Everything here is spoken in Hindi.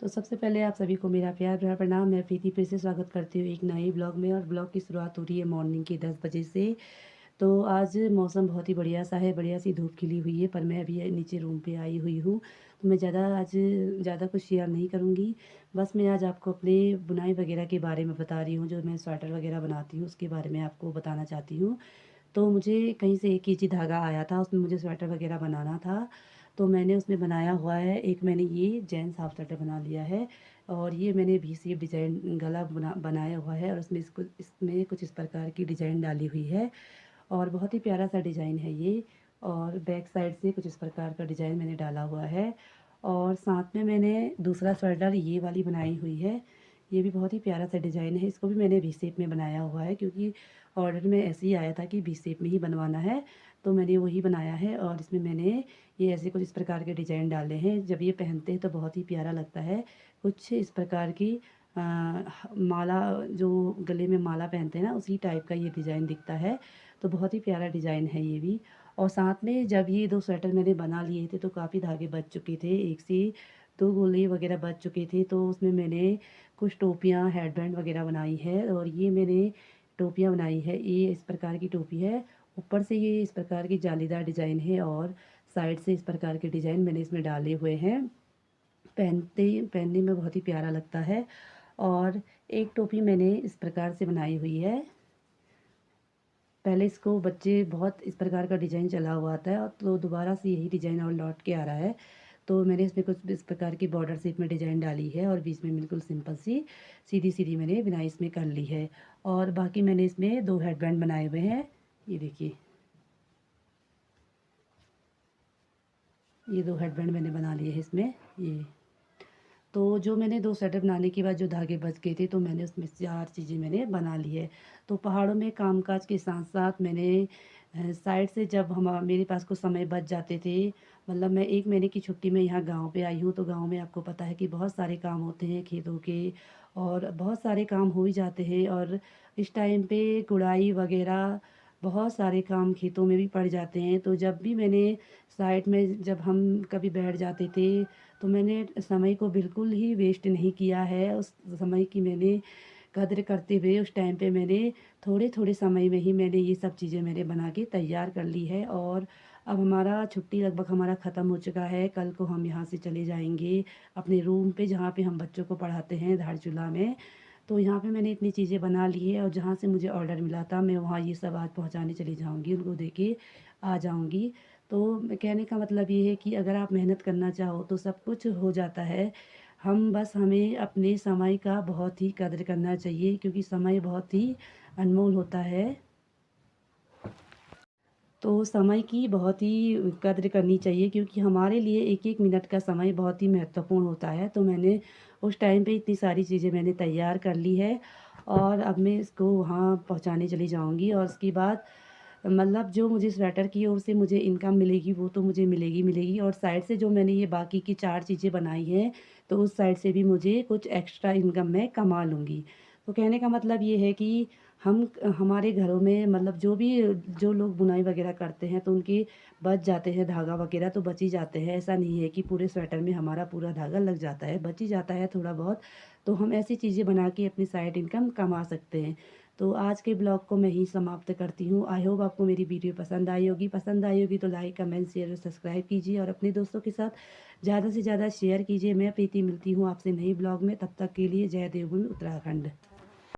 तो सबसे पहले आप सभी को मेरा प्यार भरा प्रणाम। मैं प्रीति फिर से स्वागत करती हूँ एक नए ब्लॉग में। और ब्लॉग की शुरुआत हो रही है मॉर्निंग के 10 बजे से। तो आज मौसम बहुत ही बढ़िया सा है, बढ़िया सी धूप खिली हुई है, पर मैं अभी नीचे रूम पे आई हुई हूँ। तो मैं ज़्यादा कुछ शेयर नहीं करूँगी। बस मैं आज आपको अपने बुनाई वगैरह के बारे में बता रही हूँ। जो मैं स्वेटर वगैरह बनाती हूँ उसके बारे में आपको बताना चाहती हूँ। तो मुझे कहीं से 1 केजी धागा आया था, उसमें मुझे स्वेटर वगैरह बनाना था। तो मैंने उसमें बनाया हुआ है, एक मैंने ये जेंट्स हाफ स्वेटर बना लिया है। और ये मैंने वी शेप डिज़ाइन गला बनाया हुआ है, और इसमें कुछ इस प्रकार की डिज़ाइन डाली हुई है। और बहुत ही प्यारा सा डिज़ाइन है ये। और बैक साइड से कुछ इस प्रकार का डिज़ाइन मैंने डाला हुआ है। और साथ में मैंने दूसरा स्वेटर ये वाली बनाई हुई है। ये भी बहुत ही प्यारा सा डिज़ाइन है। इसको भी मैंने वी शेप में बनाया हुआ है, क्योंकि ऑर्डर में ऐसे ही आया था कि वी शेप में ही बनवाना है। तो मैंने वही बनाया है, और इसमें मैंने ये ऐसे कुछ इस प्रकार के डिज़ाइन डाले हैं। जब ये पहनते हैं तो बहुत ही प्यारा लगता है। कुछ इस प्रकार की माला, जो गले में माला पहनते हैं ना, उसी टाइप का ये डिज़ाइन दिखता है। तो बहुत ही प्यारा डिज़ाइन है ये भी। और साथ में जब ये 2 स्वेटर मैंने बना लिए थे तो काफ़ी धागे बच चुके थे, 1 से 2 गोले वगैरह बच चुके थे। तो उसमें मैंने कुछ टोपियाँ, हेडबैंड वगैरह बनाई है। और ये मैंने टोपियाँ बनाई है, ये इस प्रकार की टोपी है। ऊपर से ये इस प्रकार की जालीदार डिज़ाइन है, और साइड से इस प्रकार के डिज़ाइन मैंने इसमें डाले हुए हैं। पहनने में बहुत ही प्यारा लगता है। और एक टोपी मैंने इस प्रकार से बनाई हुई है। पहले इसको बच्चे बहुत इस प्रकार का डिज़ाइन चला हुआ था, और तो दोबारा से यही डिज़ाइन और लौट के आ रहा है। तो मैंने इसमें कुछ इस प्रकार की बॉर्डर शेप में डिज़ाइन डाली है, और बीच में बिल्कुल सिंपल सी सीधी-सीधी मैंने बिनाई इसमें कर ली है। और बाकी मैंने इसमें 2 हेडबैंड बनाए हुए हैं। ये देखिए, ये 2 हेडबैंड मैंने बना लिए हैं इसमें, ये। तो जो मैंने 2 स्वेटर बनाने के बाद जो धागे बच गए थे, तो मैंने उसमें 4 चीज़ें मैंने बना ली है। तो पहाड़ों में कामकाज के साथ-साथ मैंने साइड से जब मेरे पास कुछ समय बच जाते थे, मतलब मैं 1 महीने की छुट्टी में यहाँ गाँव पे आई हूँ। तो गाँव में आपको पता है कि बहुत सारे काम होते हैं खेतों के, और बहुत सारे काम हो ही जाते हैं। और इस टाइम पे गुड़ाई वगैरह बहुत सारे काम खेतों में भी पड़ जाते हैं। तो जब भी मैंने साइड में जब हम कभी बैठ जाते थे, तो मैंने समय को बिल्कुल ही वेस्ट नहीं किया है। उस समय की मैंने कद्र करते हुए उस टाइम पे मैंने थोड़े-थोड़े समय में ही मैंने ये सब चीज़ें मैंने बना के तैयार कर ली है। और अब हमारा छुट्टी लगभग हमारा ख़त्म हो चुका है। कल को हम यहाँ से चले जाएँगे अपने रूम पे, जहाँ पे हम बच्चों को पढ़ाते हैं, धारचूला में। तो यहाँ पे मैंने इतनी चीज़ें बना ली है, और जहाँ से मुझे ऑर्डर मिला था मैं वहाँ ये सब आज पहुँचाने चली जाऊँगी, उनको दे के आ जाऊँगी। तो कहने का मतलब ये है कि अगर आप मेहनत करना चाहो तो सब कुछ हो जाता है। हमें अपने समय का बहुत ही कद्र करना चाहिए, क्योंकि समय बहुत ही अनमोल होता है। तो समय की बहुत ही कद्र करनी चाहिए, क्योंकि हमारे लिए एक-एक मिनट का समय बहुत ही महत्वपूर्ण होता है। तो मैंने उस टाइम पे इतनी सारी चीज़ें मैंने तैयार कर ली है, और अब मैं इसको वहाँ पहुँचाने चली जाऊँगी। और उसके बाद मतलब जो मुझे स्वेटर की ओर से मुझे इनकम मिलेगी वो तो मुझे मिलेगी, और साइड से जो मैंने ये बाकी की 4 चीज़ें बनाई हैं, तो उस साइड से भी मुझे कुछ एक्स्ट्रा इनकम मैं कमा लूँगी। तो कहने का मतलब ये है कि हम हमारे घरों में मतलब जो लोग बुनाई वगैरह करते हैं, तो उनके बच जाते हैं धागा वगैरह, तो बच ही जाते हैं। ऐसा नहीं है कि पूरे स्वेटर में हमारा पूरा धागा लग जाता है, बच ही जाता है थोड़ा बहुत। तो हम ऐसी चीज़ें बना के अपनी साइड इनकम कमा सकते हैं। तो आज के ब्लॉग को मैं यहीं समाप्त करती हूँ। आई होप आपको मेरी वीडियो पसंद आई होगी तो लाइक, कमेंट, शेयर और सब्सक्राइब कीजिए, और अपने दोस्तों के साथ ज़्यादा से ज़्यादा शेयर कीजिए। मैं प्रीति मिलती हूँ आपसे नई ब्लॉग में, तब तक के लिए जय देवभूमि उत्तराखंड।